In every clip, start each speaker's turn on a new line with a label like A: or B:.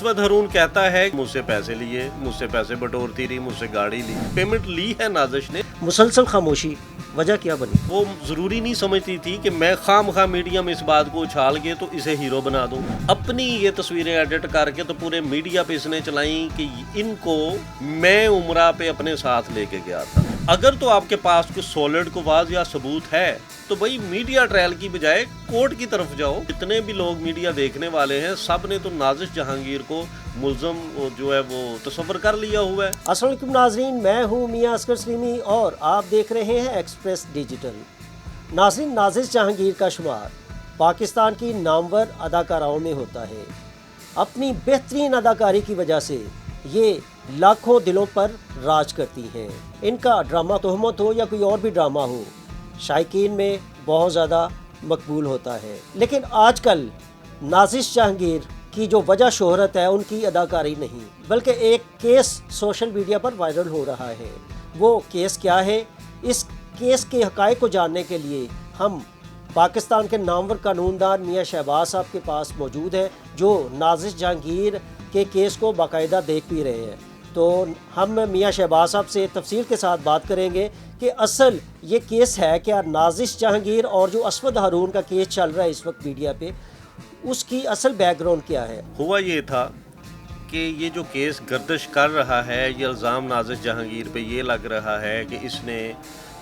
A: اسود ہارون کہتا ہے مجھ سے پیسے لیے, مجھ سے پیسے بٹورتی رہی, مجھ سے گاڑی لی, پیمنٹ لی ہے نازش نے.
B: مسلسل خاموشی, وجہ کیا بنی؟
A: وہ ضروری نہیں سمجھتی تھی کہ میں خام خواہ میڈیا میں اس بات کو اچھال کے تو اسے ہیرو بنا دوں. اپنی یہ تصویریں ایڈٹ کر کے تو پورے میڈیا پہ اس نے چلائیں کہ ان کو میں عمرہ پہ اپنے ساتھ لے کے گیا تھا. اگر تو آپ کے پاس کوئی سولڈ کو واضح یا ثبوت ہے تو بھائی میڈیا ٹرائل کی بجائے کورٹ کی طرف جاؤ. جتنے بھی لوگ میڈیا دیکھنے والے ہیں سب نے تو نازش جہانگیر کو ملزم جو ہے وہ تصور کر لیا ہوا ہے.
B: السلام علیکم ناظرین, میں ہوں میاں اصغر سلیمی اور آپ دیکھ رہے ہیں ایکسپریس ڈیجیٹل. ناظرین, نازش جہانگیر کا شمار پاکستان کی نامور اداکاراؤں میں ہوتا ہے. اپنی بہترین اداکاری کی وجہ سے یہ لاکھوں دلوں پر راج کرتی ہیں. ان کا ڈرامہ تہمت ہو یا کوئی اور بھی ڈرامہ ہو, شائقین میں بہت زیادہ مقبول ہوتا ہے. لیکن آج کل نازش جہانگیر کی جو وجہ شہرت ہے ان کی اداکاری نہیں, بلکہ ایک کیس سوشل میڈیا پر وائرل ہو رہا ہے. وہ کیس کیا ہے؟ اس کیس کے حقائق کو جاننے کے لیے ہم پاکستان کے نامور قانون دان میاں شہباز صاحب کے پاس موجود ہیں, جو نازش جہانگیر کے کیس کو باقاعدہ دیکھ بھی رہے ہیں. تو ہم میاں شہباز صاحب سے تفصیل کے ساتھ بات کریں گے کہ اصل یہ کیس ہے کیا. نازش جہانگیر اور جو اسود ہارون کا کیس چل رہا ہے اس وقت میڈیا پہ, اس کی اصل بیک گراؤنڈ کیا ہے؟
A: ہوا یہ تھا کہ یہ جو کیس گردش کر رہا ہے, یہ الزام نازش جہانگیر پہ یہ لگ رہا ہے کہ اس نے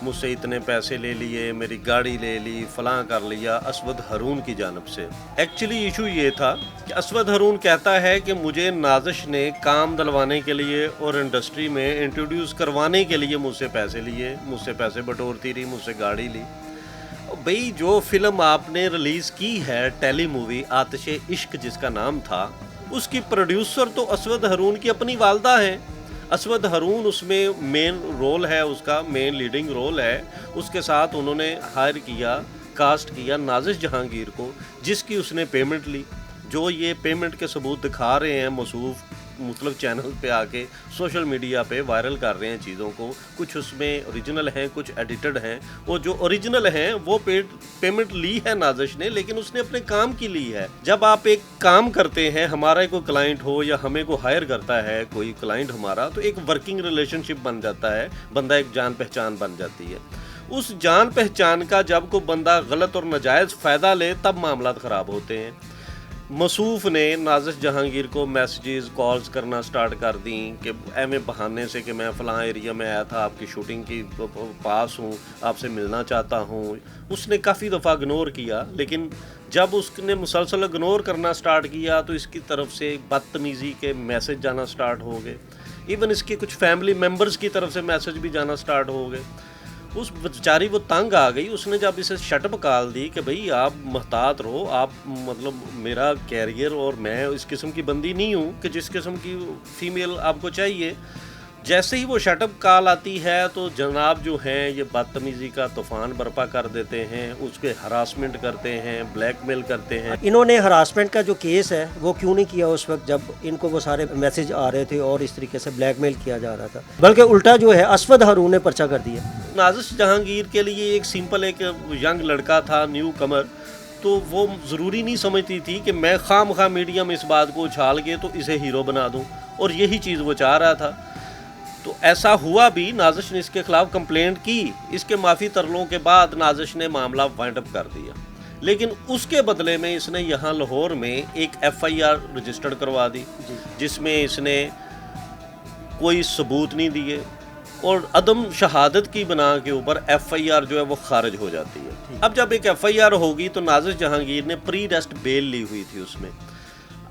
A: مجھ سے اتنے پیسے لے لیے, میری گاڑی لے لی, فلاں کر لیا اسود ہارون کی جانب سے. ایکچولی ایشو یہ تھا کہ اسود ہارون کہتا ہے کہ مجھے نازش نے کام دلوانے کے لیے اور انڈسٹری میں انٹروڈیوس کروانے کے لیے مجھ سے پیسے لیے, مجھ سے پیسے بٹورتی رہی, مجھ سے گاڑی لی. بھئی جو فلم آپ نے ریلیز کی ہے ٹیلی مووی آتش عشق جس کا نام تھا, اس کی پروڈیوسر تو اسود ہارون کی اپنی والدہ ہیں. اسود ہارون اس میں مین رول ہے, اس کا مین لیڈنگ رول ہے. اس کے ساتھ انہوں نے ہائر کیا, کاسٹ کیا نازش جہانگیر کو, جس کی اس نے پیمنٹ لی. جو یہ پیمنٹ کے ثبوت دکھا رہے ہیں موصوف مختلف چینل پہ آ کے سوشل میڈیا پہ وائرل کر رہے ہیں چیزوں کو, کچھ اس میں اوریجنل ہیں, کچھ ایڈیٹڈ ہیں. وہ جو اوریجنل ہیں وہ پیمنٹ لی ہے نازش نے, لیکن اس نے اپنے کام کی لی ہے. جب آپ ایک کام کرتے ہیں, ہمارا کوئی کلائنٹ ہو یا ہمیں کو ہائر کرتا ہے کوئی کلائنٹ ہمارا, تو ایک ورکنگ ریلیشن شپ بن جاتا ہے, بندہ ایک جان پہچان بن جاتی ہے. اس جان پہچان کا جب کوئی بندہ غلط اور ناجائز فائدہ لے تب معاملات خراب ہوتے ہیں. موصوف نے نازش جہانگیر کو میسیجز کالز کرنا سٹارٹ کر دیں کہ ایم بہانے سے کہ میں فلاں ایریا میں آیا تھا, آپ کی شوٹنگ کی پاس ہوں, آپ سے ملنا چاہتا ہوں. اس نے کافی دفعہ اگنور کیا, لیکن جب اس نے مسلسل اگنور کرنا سٹارٹ کیا تو اس کی طرف سے بدتمیزی کے میسج جانا سٹارٹ ہو گئے. ایون اس کے کچھ فیملی ممبرز کی طرف سے میسج بھی جانا سٹارٹ ہو گئے. اس بیچاری وہ تنگ آ گئی. اس نے جب اسے شٹ بکال دی کہ بھئی آپ محتاط رہو, آپ مطلب میرا کیریئر اور میں اس قسم کی بندی نہیں ہوں کہ جس قسم کی فیمیل آپ کو چاہیے. جیسے ہی وہ شٹ اپ کال آتی ہے تو جناب جو ہیں یہ بدتمیزی کا طوفان برپا کر دیتے ہیں, اس کے ہراسمنٹ کرتے ہیں, بلیک میل کرتے ہیں.
B: انہوں نے ہراسمنٹ کا جو کیس ہے وہ کیوں نہیں کیا اس وقت جب ان کو وہ سارے میسج آ رہے تھے اور اس طریقے سے بلیک میل کیا جا رہا تھا, بلکہ الٹا جو ہے اسود ہارون نے پرچہ کر دیا.
A: نازش جہانگیر کے لیے ایک سمپل ایک ینگ لڑکا تھا, نیو کمر, تو وہ ضروری نہیں سمجھتی تھی کہ میں خام خواہ میڈیا میں اس بات کو اچھال کے تو اسے ہیرو بنا دوں, اور یہی چیز وہ چاہ رہا تھا. تو ایسا ہوا بھی. نازش نے اس کے خلاف کمپلینٹ کی, اس کے معافی ترلوں کے بعد نازش نے معاملہ وائنڈ اپ کر دیا. لیکن اس کے بدلے میں اس نے یہاں لاہور میں ایک ایف آئی آر رجسٹرڈ کروا دی, جس میں اس نے کوئی ثبوت نہیں دیے, اور عدم شہادت کی بنا کے اوپر ایف آئی آر جو ہے وہ خارج ہو جاتی ہے. اب جب ایک ایف آئی آر ہوگی تو نازش جہانگیر نے پری ریسٹ بیل لی ہوئی تھی اس میں.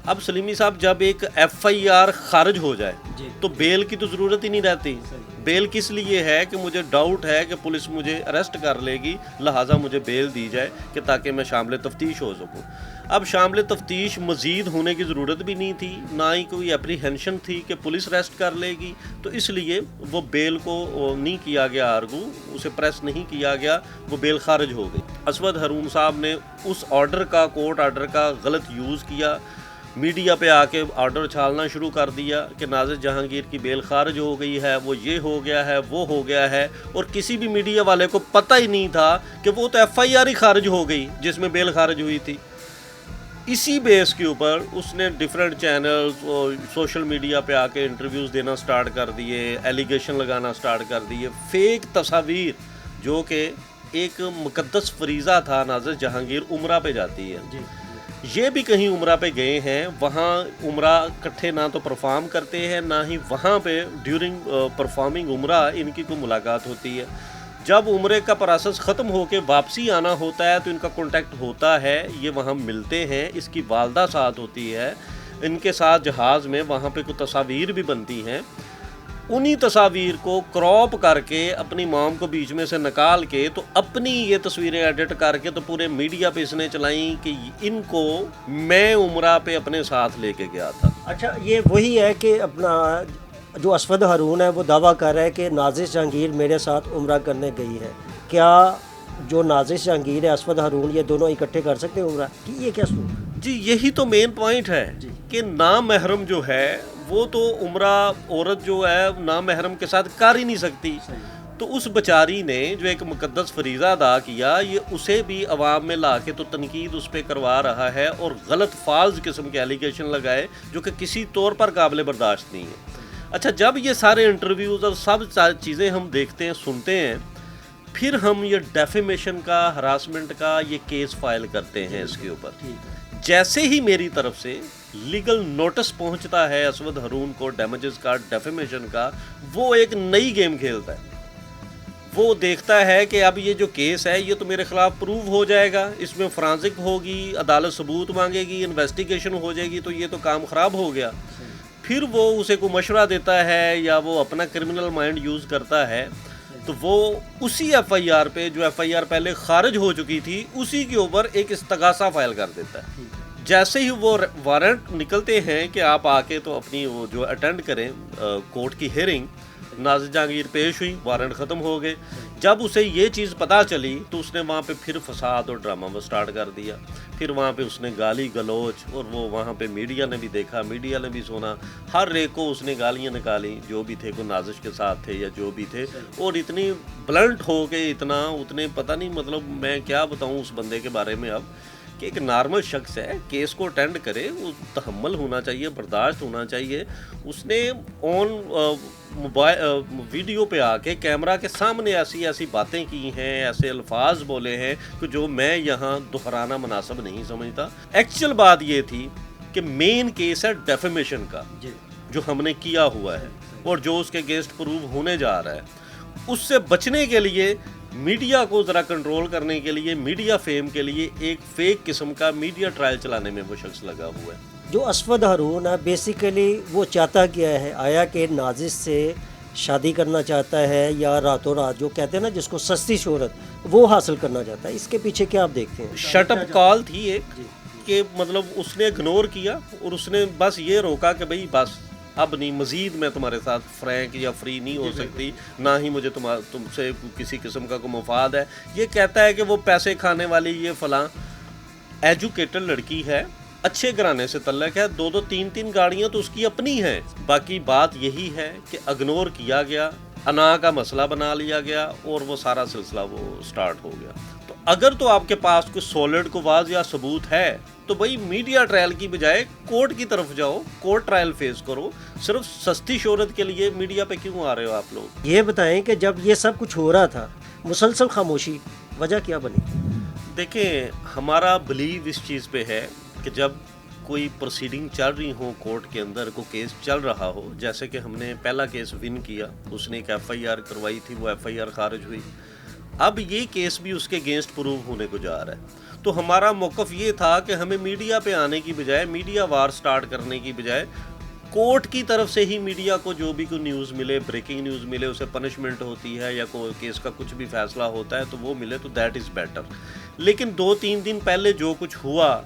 A: اب سلیمی صاحب جب ایک ایف آئی آر خارج ہو جائے تو بیل کی تو ضرورت ہی نہیں رہتی. بیل کس لیے ہے کہ مجھے ڈاؤٹ ہے کہ پولیس مجھے اریسٹ کر لے گی, لہٰذا مجھے بیل دی جائے کہ تاکہ میں شامل تفتیش ہو سکوں. اب شامل تفتیش مزید ہونے کی ضرورت بھی نہیں تھی, نہ ہی کوئی اپریہنشن تھی کہ پولیس اریسٹ کر لے گی, تو اس لیے وہ بیل کو نہیں کیا گیا آرگو, اسے پریس نہیں کیا گیا, وہ بیل خارج ہو گئی. اسود ہارون صاحب نے اس آرڈر کا, کورٹ آرڈر کا غلط یوز کیا, میڈیا پہ آ کے آرڈر چھالنا شروع کر دیا کہ نازش جہانگیر کی بیل خارج ہو گئی ہے, وہ یہ ہو گیا ہے, وہ ہو گیا ہے, اور کسی بھی میڈیا والے کو پتہ ہی نہیں تھا کہ وہ تو ایف آئی آر ہی خارج ہو گئی جس میں بیل خارج ہوئی تھی. اسی بیس کے اوپر اس نے ڈفرینٹ چینلز اور سوشل میڈیا پہ آ کے انٹرویوز دینا سٹارٹ کر دیے، ایلیگیشن لگانا سٹارٹ کر دیے، فیک تصاویر جو کہ ایک مقدس فریضہ تھا ناظر جہانگیر عمرہ پہ جاتی ہے، یہ بھی کہیں عمرہ پہ گئے ہیں، وہاں عمرہ اکٹھے نہ تو پرفارم کرتے ہیں، نہ ہی وہاں پہ ڈیورنگ پرفارمنگ عمرہ ان کی کوئی ملاقات ہوتی ہے۔ جب عمرے کا پروسیس ختم ہو کے واپسی آنا ہوتا ہے تو ان کا کانٹیکٹ ہوتا ہے، یہ وہاں ملتے ہیں، اس کی والدہ ساتھ ہوتی ہے، ان کے ساتھ جہاز میں وہاں پہ کچھ تصاویر بھی بنتی ہیں، انہی تصاویر کو کراپ کر کے اپنی مام کو بیچ میں سے نکال کے تو اپنی یہ تصویریں ایڈٹ کر کے تو پورے میڈیا پہ اس نے چلائیں کہ ان کو میں عمرہ پہ اپنے ساتھ لے کے گیا تھا۔
B: اچھا، یہ وہی ہے کہ اپنا جو اسود ہارون ہے وہ دعویٰ کر رہا ہے کہ نازش جہانگیر میرے ساتھ عمرہ کرنے گئی ہے، کیا جو نازش جہانگیر ہے، اسود ہارون، یہ دونوں اکٹھے کر سکتے ہیں عمرہ؟ کہ یہ کیا سوچ؟
A: جی یہی تو مین پوائنٹ ہے کہ نامحرم جو ہے وہ تو عمرہ عورت جو ہے نامحرم کے ساتھ کر ہی نہیں سکتی، تو اس بیچاری نے جو ایک مقدس فریضہ ادا کیا، یہ اسے بھی عوام میں لا کے تو تنقید اس پہ کروا رہا ہے اور غلط فالز قسم کے ایلیگیشن لگائے جو کہ کسی طور پر قابل برداشت نہیں ہے۔ اچھا، جب یہ سارے انٹرویوز اور سب چیزیں ہم دیکھتے ہیں، سنتے ہیں، پھر ہم یہ ڈیفیمیشن کا، ہراسمنٹ کا یہ کیس فائل کرتے ہیں اس کے اوپر۔ جیسے ہی میری طرف سے لیگل نوٹس پہنچتا ہے اسود ہارون کو ڈیمیجز کا، ڈیفیمیشن کا، وہ ایک نئی گیم کھیلتا ہے۔ وہ دیکھتا ہے کہ اب یہ جو کیس ہے یہ تو میرے خلاف پروو ہو جائے گا، اس میں فرانزک ہوگی، عدالت ثبوت مانگے گی، انویسٹیگیشن ہو جائے گی، تو یہ تو کام خراب ہو گیا۔ پھر وہ اسے کو مشورہ دیتا ہے یا وہ اپنا کرمنل مائنڈ یوز کرتا ہے، تو وہ اسی ایف آئی آر پہ جو ایف آئی آر پہلے خارج ہو چکی تھی اسی کے اوپر ایک استغاثہ فائل کر دیتا ہے۔ جیسے ہی وہ وارنٹ نکلتے ہیں کہ آپ آ کے تو اپنی وہ جو اٹینڈ کریں کورٹ کی ہیئرنگ، نازر جہانگیر پیش ہوئی، وارنٹ ختم ہو گئے۔ جب اسے یہ چیز پتہ چلی تو اس نے وہاں پہ پھر فساد اور ڈرامہ وہ سٹارٹ کر دیا، پھر وہاں پہ اس نے گالی گلوچ، اور وہ وہاں پہ میڈیا نے بھی دیکھا، میڈیا نے بھی سنا، ہر ایک کو اس نے گالیاں نکالی جو بھی تھے، کوئی نازش کے ساتھ تھے یا جو بھی تھے، اور اتنی بلنٹ ہو کے اتنے پتہ نہیں، مطلب میں کیا بتاؤں اس بندے کے بارے میں اب، کہ ایک نارمل شخص ہے، کیس کو اٹینڈ کرے، وہ تحمل ہونا چاہیے، برداشت ہونا چاہیے۔ اس نے ویڈیو پہ آ کے کیمرہ کے سامنے ایسی باتیں کی ہیں، ایسے الفاظ بولے ہیں کہ جو میں یہاں دہرانا مناسب نہیں سمجھتا۔ ایکچوئل بات یہ تھی کہ مین کیس ہے ڈیفیمیشن کا جو ہم نے کیا ہوا ہے اور جو اس کے اگینسٹ پروو ہونے جا رہا ہے، اس سے بچنے کے لیے میڈیا کو ذرا کنٹرول کرنے کے لیے، میڈیا فیم کے لیے ایک فیک قسم کا میڈیا ٹرائل چلانے میں وہ شخص لگا ہوا ہے۔
B: جو اسود ہارون ہے بیسیکلی وہ چاہتا کیا ہے؟ آیا کہ نازش سے شادی کرنا چاہتا ہے یا راتوں رات جو کہتے ہیں نا جس کو سستی شہرت، وہ حاصل کرنا چاہتا ہے؟ اس کے پیچھے کیا آپ دیکھتے ہیں؟
A: شٹ اپ کال تھی ایک کہ مطلب اس نے اگنور کیا اور اس نے بس یہ روکا کہ بھئی بس اب نہیں، مزید میں تمہارے ساتھ فرینک یا فری نہیں ہو سکتی، نہ ہی مجھے تم سے کسی قسم کا کوئی مفاد ہے۔ یہ کہتا ہے کہ وہ پیسے کھانے والی یہ فلاں ایجوکیٹڈ لڑکی ہے، اچھے گھرانے سے تعلق ہے، 2 3 گاڑیاں تو اس کی اپنی ہیں۔ باقی بات یہی ہے کہ اگنور کیا گیا، انا کا مسئلہ بنا لیا گیا اور وہ سارا سلسلہ وہ سٹارٹ ہو گیا۔ تو اگر تو آپ کے پاس کوئی سولڈ کو واضح ثبوت ہے تو بھائی میڈیا ٹرائل کی بجائے کورٹ کی طرف جاؤ، کورٹ ٹرائل فیس کرو۔ صرف سستی شہرت کے لیے میڈیا پہ کیوں آ رہے ہو آپ لوگ؟
B: یہ بتائیں کہ جب یہ سب کچھ ہو رہا تھا مسلسل خاموشی، وجہ کیا بنی؟
A: دیکھیں، ہمارا بلیو اس چیز پہ ہے کہ جب کوئی پروسیڈنگ چل رہی ہو کورٹ کے اندر، کوئی کیس چل رہا ہو، جیسے کہ ہم نے پہلا کیس ون کیا، اس نے ایک ایف آئی آر کروائی تھی، وہ ایف آئی آر خارج ہوئی، اب یہ کیس بھی اس کے اگینسٹ پروو ہونے کو جا رہا ہے۔ تو ہمارا موقف یہ تھا کہ ہمیں میڈیا پہ آنے کی بجائے، میڈیا وار سٹارٹ کرنے کی بجائے، کورٹ کی طرف سے ہی میڈیا کو جو بھی کوئی نیوز ملے، بریکنگ نیوز ملے، اسے پنشمنٹ ہوتی ہے یا کوئی کیس کا کچھ بھی فیصلہ ہوتا ہے تو وہ ملے تو دیٹ از بیٹر۔ لیکن 2-3 دن پہلے جو کچھ ہوا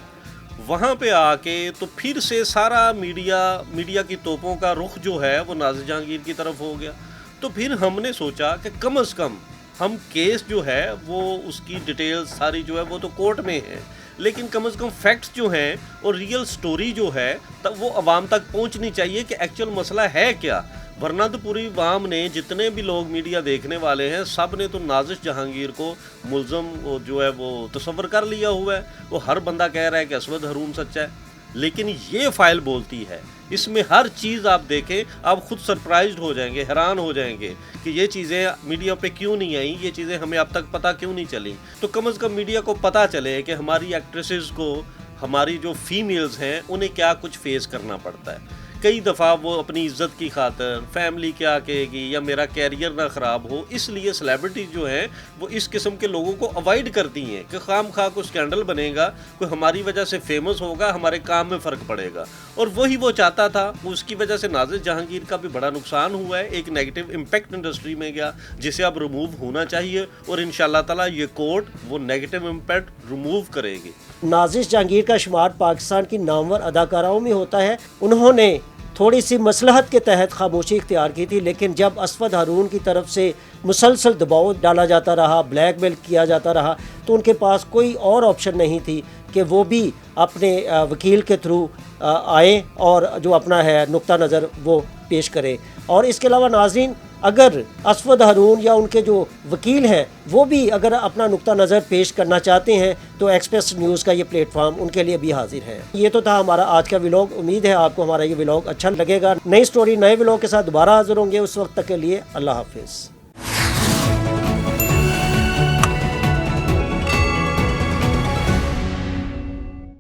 A: وہاں پہ آ کے تو پھر سے سارا میڈیا کی توپوں کا رخ جو ہے وہ نازر جہانگیر کی طرف ہو گیا۔ تو پھر ہم نے سوچا کہ کم از کم ہم کیس جو ہے وہ اس کی ڈیٹیل ساری جو ہے وہ تو کورٹ میں ہے، لیکن کم از کم فیکٹس جو ہیں اور ریئل سٹوری جو ہے وہ عوام تک پہنچنی چاہیے کہ ایکچوئل مسئلہ ہے کیا۔ ورنہ تو پوری عوام نے جتنے بھی لوگ میڈیا دیکھنے والے ہیں سب نے تو نازش جہانگیر کو ملزم جو ہے وہ تصور کر لیا ہوا ہے. وہ ہر بندہ کہہ رہا ہے کہ اسود ہارون سچا ہے، لیکن یہ فائل بولتی ہے. اس میں ہر چیز آپ دیکھیں آپ خود سرپرائزڈ ہو جائیں گے، حیران ہو جائیں گے کہ یہ چیزیں میڈیا پہ کیوں نہیں آئیں، یہ چیزیں ہمیں اب تک پتہ کیوں نہیں چلیں. تو کم از کم میڈیا کو پتہ چلے کہ ہماری ایکٹریسز کو، ہماری جو فیمیلز ہیں انہیں کیا کچھ فیس کرنا پڑتا ہے. کئی دفعہ وہ اپنی عزت کی خاطر، فیملی کیا کہے گی یا میرا کیریئر نہ خراب ہو، اس لیے سیلیبریٹی جو ہیں وہ اس قسم کے لوگوں کو اوائڈ کرتی ہیں کہ خام خواہ کوئی اسکینڈل بنے گا، کوئی ہماری وجہ سے فیمس ہوگا، ہمارے کام میں فرق پڑے گا. اور وہی وہ چاہتا تھا. اس کی وجہ سے نازش جہانگیر کا بھی بڑا نقصان ہوا ہے، ایک نیگیٹو امپیکٹ انڈسٹری میں گیا جسے اب ریموو ہونا چاہیے، اور انشاءاللہ تعالیٰ یہ کورٹ وہ نیگیٹو امپیکٹ ریموو کرے گی.
B: نازش جہانگیر کا شمار پاکستان کی نامور اداکاراؤں میں ہوتا ہے. انہوں نے تھوڑی سی مصلحت کے تحت خاموشی اختیار کی تھی، لیکن جب اسود ہارون کی طرف سے مسلسل دباؤ ڈالا جاتا رہا، بلیک میل کیا جاتا رہا، تو ان کے پاس کوئی اور آپشن نہیں تھی کہ وہ بھی اپنے وکیل کے تھرو آئیں اور جو اپنا ہے نقطہ نظر وہ پیش کرے. اور اس کے علاوہ ناظرین، اگر اسود ہارون یا ان کے جو وکیل ہیں وہ بھی اگر اپنا نقطہ نظر پیش کرنا چاہتے ہیں تو ایکسپریس نیوز کا یہ پلیٹ فارم ان کے لیے بھی حاضر ہے. یہ تو تھا ہمارا آج کا ولاگ. امید ہے آپ کو ہمارا یہ ولاگ اچھا لگے گا. نئی سٹوری نئے ولاگ کے ساتھ دوبارہ حاضر ہوں گے. اس وقت تک کے لیے اللہ حافظ.